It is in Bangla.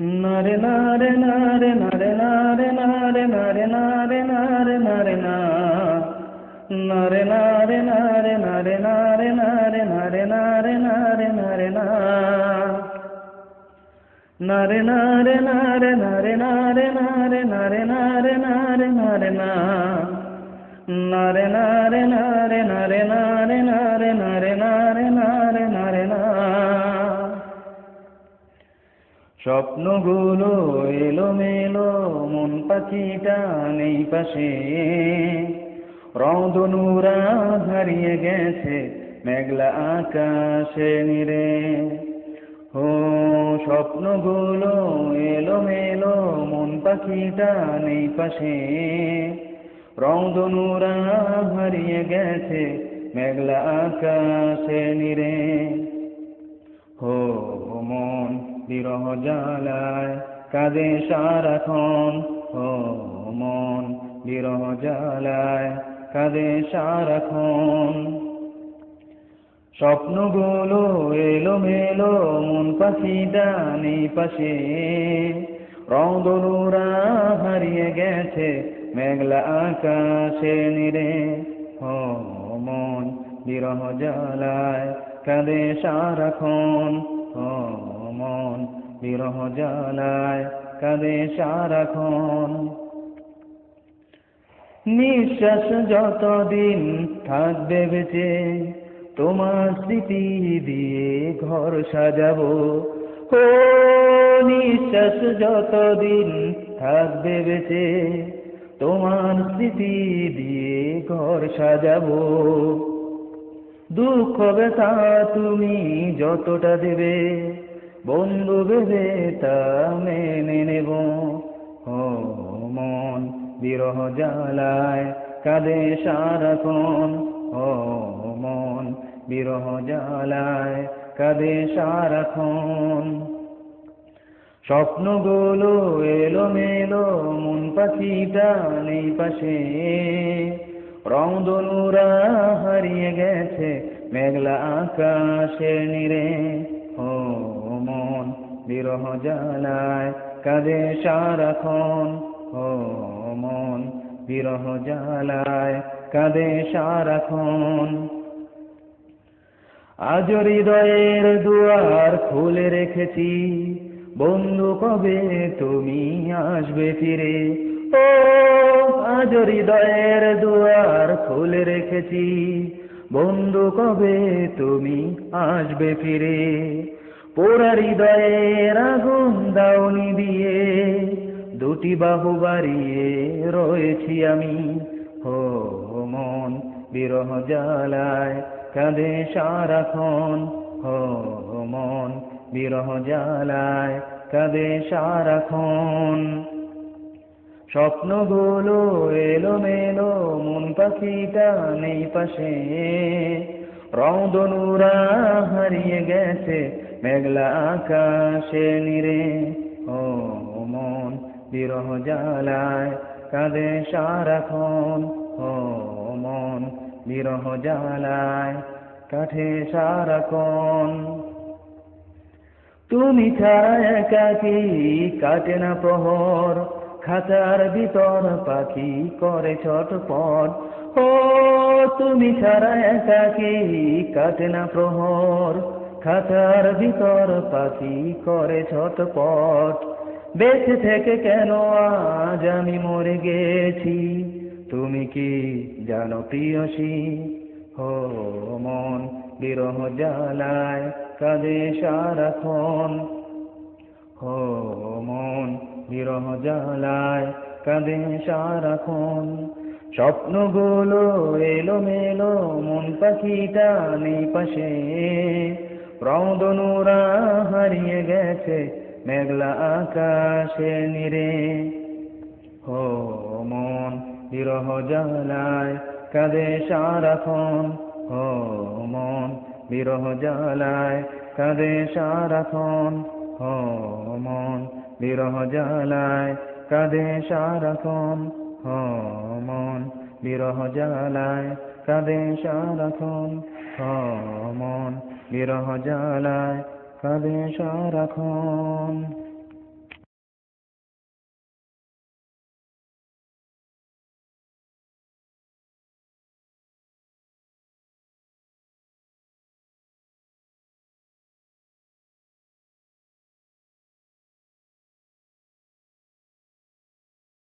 নারে নারে নারে নারে নারে নারে নারে নারে নারে নারে না নারে নারে নারে নারে নারে নারে নারে নারে নারে নারে না নারে নারে নারে নারে নারে নারে নারে নারে নারে নারে না নারে নারে নারে নারে নারে নারে নারে নারে নারে নারে না স্বপ্নগুলো এলোমেলো মন পাখিটা নেই পাশে রংধনুরা হারিয়ে গেছে মেঘলা আকাশে নিরে ও স্বপ্নগুলো এলোমেলো মন পাখিটা নেই পাশে রংধনুরা হারিয়ে গেছে মেঘলা আকাশে নিরে ও মন বিরহ জ্বালায় কাঁদে সারাক্ষণ ও মন বিরহ জ্বালায় কাঁদে সারাক্ষণ স্বপ্নগুলো এলোমেলো মন পাখিটা নেই পাশে রংধনুরা হারিয়ে গেছে মেঘলা আকাশে নিরে ও মন বিরহ জ্বালায় কাঁদে সারাক্ষণ ও মন বিরহ জ্বালায় কাঁদে সারাক্ষণ নিঃশ্বাস যতদিন থাকবে বেঁচে তোমার স্মৃতি দিয়ে ঘর সাজাবো ও নিঃশ্বাস যতদিন থাকবে বেঁচে তোমার স্মৃতি দিয়ে ঘর সাজাবো দুঃখ ব্যথা তুমি যতটা দেবে বন্ধু ভেবে তা মেনে নেব ও মন বিরহ জ্বালায় কাঁদে সারাক্ষণ ও মন বিরহ জ্বালায় কাঁদে সারাক্ষণ স্বপ্নগুলো এলোমেলো মন পাখিটা নেই পাশে রংধনুরা হারিয়ে গেছে মেঘলা আকাশে নিরে ও মন বিরহ জ্বালায় কাঁদে সারাক্ষণ ও মন বিরহ জ্বালায় কাঁদে সারাক্ষণ আজ হৃদয়ের দুয়ার খুলে রেখেছি বন্ধু কবে তুমি আসবে ফিরে ও আজ হৃদয়ের দুয়ার খুলে রেখেছি বন্ধু কবে তুমি আসবে ফিরে পোড়া হৃদয়ের আগুন দাউনি দিয়ে দুটি বাহু বাড়িয়ে রয়েছি আমি ও মন বিরহ জ্বালায় কাঁদে সারাক্ষণ ও মন বিরহ জ্বালায় কাঁদে সারাক্ষণ স্বপ্নগুলো এলোমেলো মন পাখিটা নেই পাশে রংধনুরা হারিয়ে গেছে মেঘলা আকাশে নিরে ও মন বিরহ জ্বালায় কাঁদে সারাক্ষণ ও মন বিরহ জ্বালায় কাটে সারাক্ষণ তুমি ছাড়া একাকী কাটে না প্রহর খাঁচার ভিতর পাখি করে ছটপট ও তুমি ছাড়া একাকী কাটে না প্রহর খাঁচার ভিতর পাখি করে ছটপট বেঁচে থেকে কেন আজ আমি মরে গেছি তুমি কি জানো প্রিয়সী ও মন বিরহ জ্বালায় কাঁদে সারাক্ষণ ও মন বিরহ জ্বালায় কাঁদে সারাক্ষণ স্বপ্নগুলো এলোমেলো মন পাখিটা নেই পাশে রংধনুরা হারিয়ে গেছে মেঘলা আকাশে নিরে ও মন বিরহ জ্বালায় কাঁদে সারাক্ষণ ও মন বিরহ জ্বালায় কাঁদে সারাক্ষণ ও মন বিরহ জ্বালায় কাঁদে সারাক্ষণ ও মন বিরহ জ্বালায় কাঁদে সারাক্ষণ ও মন বিরহ জ্বালায় কাঁদে সারাক্ষণ।